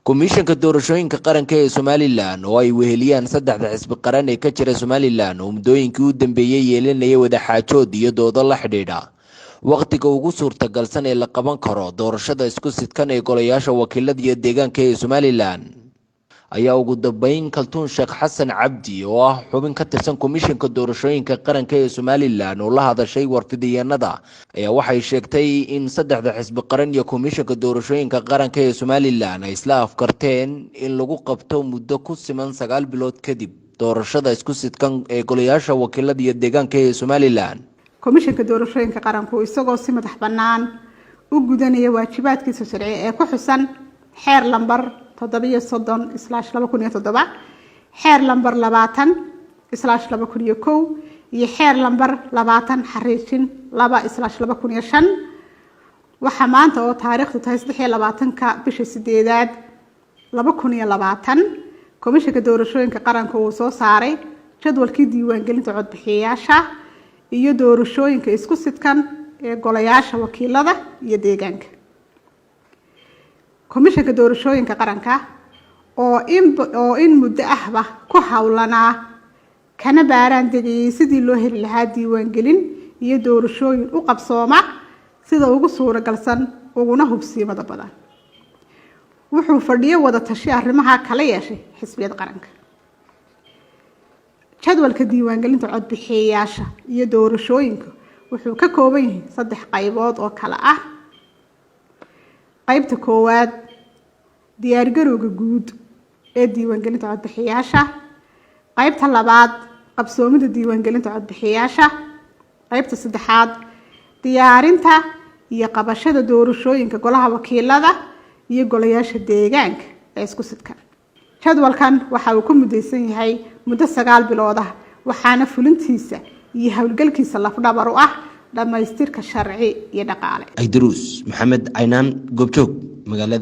komishanka doorashooyinka qaranka ee Somaliland oo ay weheliyaan saddexda xisbi qaran ee ka jira Somaliland oo muddooyinkii u dambeeyay yeelanaya wada xaajood iyo doodo la xidhiidha waqtiga ugu suurtagalsan ee la qaban karo doorashada isku sidkan ee golayaasha wakiilada iyo deegaanka ee Somaliland ayaa ugu dambeyn Kaltuun Sheekh Xasan Cabdi oo ah xubin ka tirsan komishanka doorashooyinka qaranka ee Somaliland oo la hadashay warfidiyeenada ayaa waxay sheegtay in saddexda xisbi qaran iyo komishanka doorashooyinka qaranka ee Somaliland ay isla afkarteen in lagu qabto muddo ku siman 9 bilood kadib doorashada isku sidkan ee golayaasha wakiilada iyo deegaanka ee Somaliland. komishanka doorashooyinka qaranku isagoo si madax bannaan u gudanaya waajibaadkiisa sharci ee ku xusan xeer lambar 730/2007 xeer lambar 20/2001 iyo xeer lambar 20/2/2005 waxa maanta oo taariikhdu tahay 23-ka bisha 8aad 2020 komishanka doorashooyinka qaranku uu soo saaray jadwalkii diiwaangelinta codbixiyayaasha iyo doorashooyinka isku sidkan ee golayaasha wakiilada iyo deegaanka. komishanka doorashooyinka qaranka oo in muddo ahba ku hawlanaa kana baaraan degayay sidii loo heli lahaa diiwaangelin iyo doorashooyin u qabsooma sida ugu suuragalsan uguna hubsiimada badan. wuxuu fadhiyo wada tashi arrimaha kala yeeshay xisbiyada qaranka. jadwalka diiwaangelinta codbixiyayaasha iyo doorashooyinka wuxuu ka kooban yahay 3 qaybood oo kala ah: qaybta koowaad diyaargarowga guud ee diiwaangelinta codbixiyayaasha, qaybta labaad qabsoomida diiwaangelinta codbixiyayaasha, qaybta saddexaad diyaarinta iyo qabashada doorashooyinka golaha wakiilada iyo golayaasha deegaanka ee isku sidkan. jadwalkan waxa uu ku mudaysan yahay muddo 9 bilood ah waxaana fulintiisa iyo hawlgalkiisa lafdhabar u ah dhamaystirka sharci iyo dhaqaale. Idris Maxamed Aynaan Goobjoog magaalada